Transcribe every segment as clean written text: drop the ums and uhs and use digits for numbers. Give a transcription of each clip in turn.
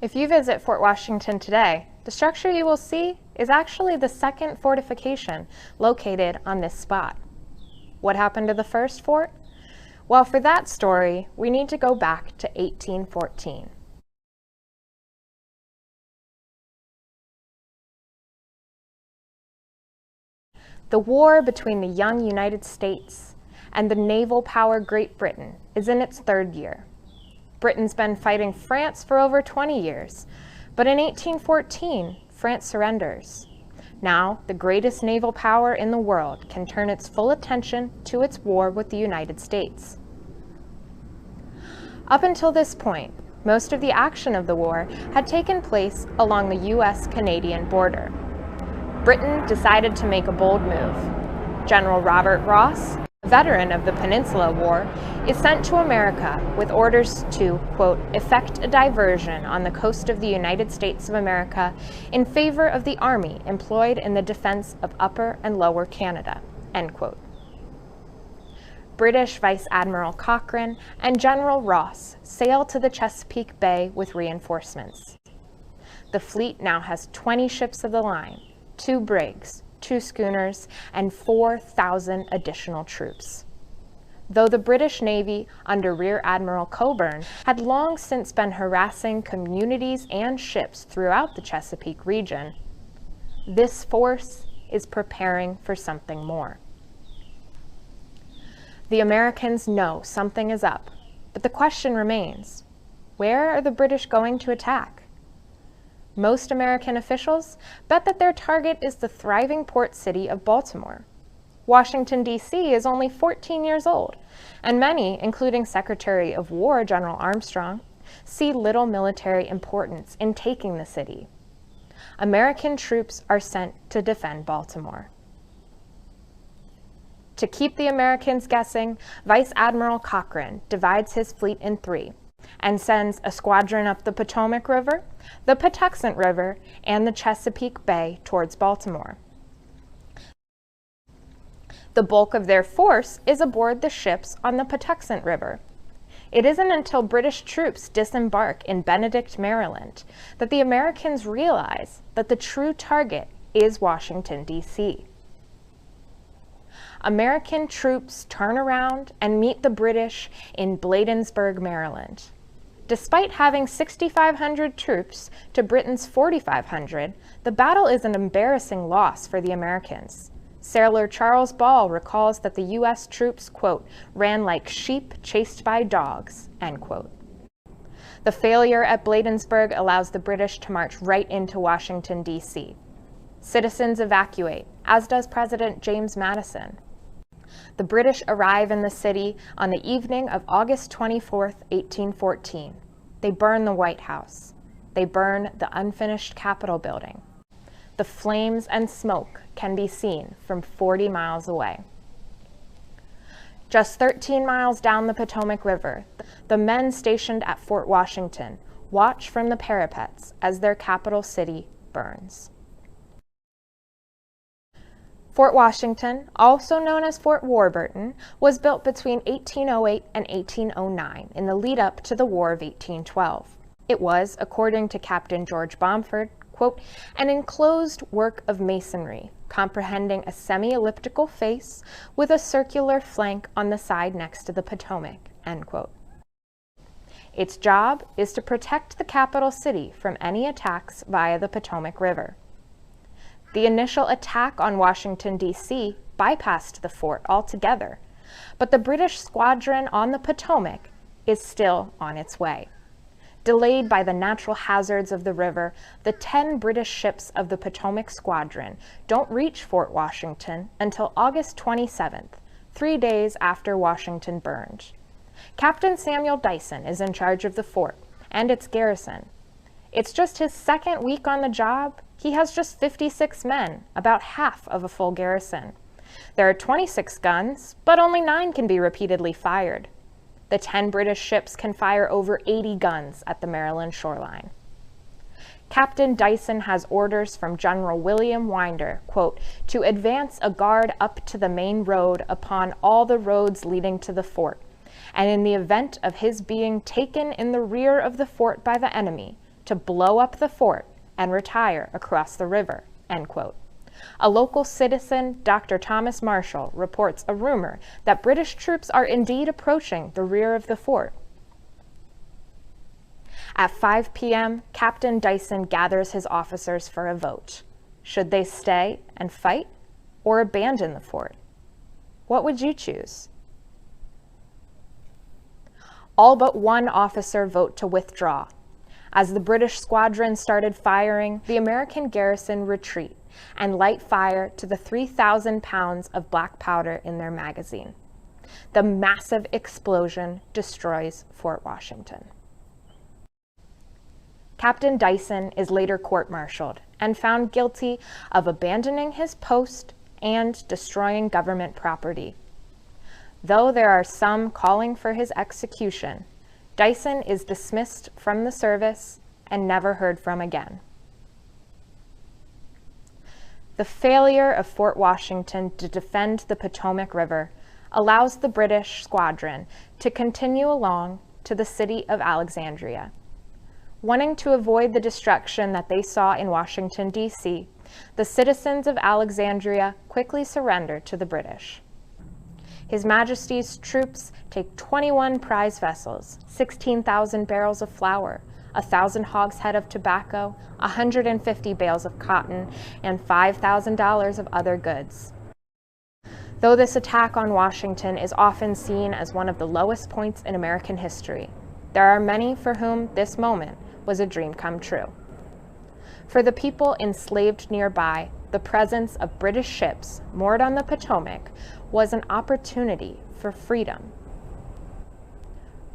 If you visit Fort Washington today, the structure you will see is actually the second fortification located on this spot. What happened to the first fort? Well, for that story, we need to go back to 1814. The war between the young United States and the naval power Great Britain is in its third year. Britain's been fighting France for over 20 years, but in 1814, France surrenders. Now, the greatest naval power in the world can turn its full attention to its war with the United States. Up until this point, most of the action of the war had taken place along the US-Canadian border. Britain decided to make a bold move. General Robert Ross, a veteran of the Peninsula War, is sent to America with orders to, quote, effect a diversion on the coast of the United States of America in favor of the army employed in the defense of Upper and Lower Canada, end quote. British Vice Admiral Cochrane and General Ross sail to the Chesapeake Bay with reinforcements. The fleet now has 20 ships of the line, 2 brigs, 2 schooners, and 4,000 additional troops. Though the British Navy, under Rear Admiral Cockburn, had long since been harassing communities and ships throughout the Chesapeake region, this force is preparing for something more. The Americans know something is up, but the question remains, where are the British going to attack? Most American officials bet that their target is the thriving port city of Baltimore. Washington, D.C. is only 14 years old, and many, including Secretary of War General Armstrong, see little military importance in taking the city. American troops are sent to defend Baltimore. To keep the Americans guessing, Vice Admiral Cochrane divides his fleet in 3 and sends a squadron up the Potomac River, the Patuxent River, and the Chesapeake Bay towards Baltimore. The bulk of their force is aboard the ships on the Patuxent River. It isn't until British troops disembark in Benedict, Maryland, that the Americans realize that the true target is Washington, D.C. American troops turn around and meet the British in Bladensburg, Maryland. Despite having 6,500 troops to Britain's 4,500, the battle is an embarrassing loss for the Americans. Sailor Charles Ball recalls that the U.S. troops, quote, ran like sheep chased by dogs, end quote. The failure at Bladensburg allows the British to march right into Washington, D.C. Citizens evacuate, as does President James Madison. The British arrive in the city on the evening of August 24, 1814. They burn the White House. They burn the unfinished Capitol building. The flames and smoke can be seen from 40 miles away. Just 13 miles down the Potomac River, the men stationed at Fort Washington watch from the parapets as their capital city burns. Fort Washington, also known as Fort Warburton, was built between 1808 and 1809 in the lead-up to the War of 1812. It was, according to Captain George Bomford, quote, an enclosed work of masonry, comprehending a semi-elliptical face with a circular flank on the side next to the Potomac, end quote. Its job is to protect the capital city from any attacks via the Potomac River. The initial attack on Washington, D.C. bypassed the fort altogether, but the British squadron on the Potomac is still on its way. Delayed by the natural hazards of the river, the 10 British ships of the Potomac Squadron don't reach Fort Washington until August 27th, 3 days after Washington burned. Captain Samuel Dyson is in charge of the fort and its garrison. It's just his second week on the job. He has just 56 men, about half of a full garrison. There are 26 guns, but only 9 can be repeatedly fired. The 10 British ships can fire over 80 guns at the Maryland shoreline. Captain Dyson has orders from General William Winder, quote, to advance a guard up to the main road upon all the roads leading to the fort, and in the event of his being taken in the rear of the fort by the enemy, to blow up the fort and retire across the river," end quote. A local citizen, Dr. Thomas Marshall, reports a rumor that British troops are indeed approaching the rear of the fort. At 5 p.m., Captain Dyson gathers his officers for a vote. Should they stay and fight or abandon the fort? What would you choose? All but one officer vote to withdraw. As the British squadron started firing, the American garrison retreat and light fire to the 3,000 pounds of black powder in their magazine. The massive explosion destroys Fort Washington. Captain Dyson is later court-martialed and found guilty of abandoning his post and destroying government property. Though there are some calling for his execution, Dyson is dismissed from the service and never heard from again. The failure of Fort Washington to defend the Potomac River allows the British squadron to continue along to the city of Alexandria. Wanting to avoid the destruction that they saw in Washington, D.C., the citizens of Alexandria quickly surrendered to the British. His Majesty's troops take 21 prize vessels, 16,000 barrels of flour, 1,000 hogshead of tobacco, 150 bales of cotton, and $5,000 of other goods. Though this attack on Washington is often seen as one of the lowest points in American history, there are many for whom this moment was a dream come true. For the people enslaved nearby, the presence of British ships moored on the Potomac was an opportunity for freedom.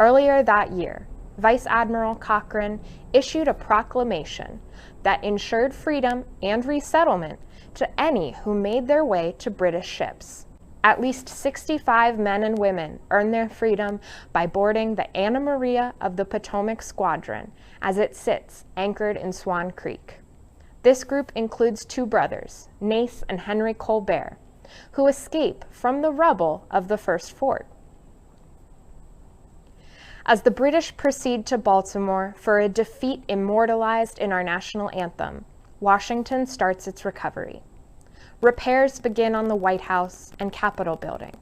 Earlier that year, Vice Admiral Cochrane issued a proclamation that ensured freedom and resettlement to any who made their way to British ships. At least 65 men and women earned their freedom by boarding the Anna Maria of the Potomac Squadron as it sits anchored in Swan Creek. This group includes two brothers, Nace and Henry Colbert, who escape from the rubble of the first fort. As the British proceed to Baltimore for a defeat immortalized in our national anthem, Washington starts its recovery. Repairs begin on the White House and Capitol building.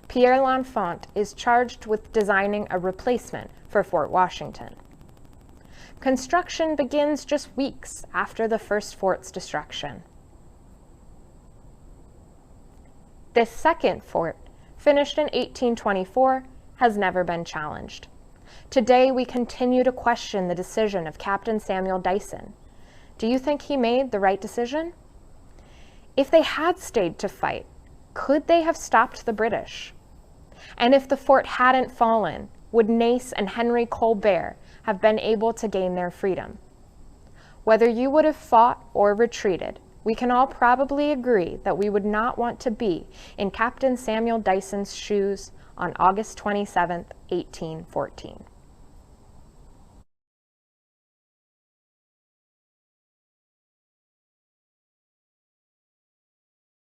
Pierre L'Enfant is charged with designing a replacement for Fort Washington. Construction begins just weeks after the first fort's destruction. This second fort, finished in 1824, has never been challenged. Today, we continue to question the decision of Captain Samuel Dyson. Do you think he made the right decision? If they had stayed to fight, could they have stopped the British? And if the fort hadn't fallen, would Nace and Henry Colbert have been able to gain their freedom? Whether you would have fought or retreated, we can all probably agree that we would not want to be in Captain Samuel Dyson's shoes on August 27, 1814.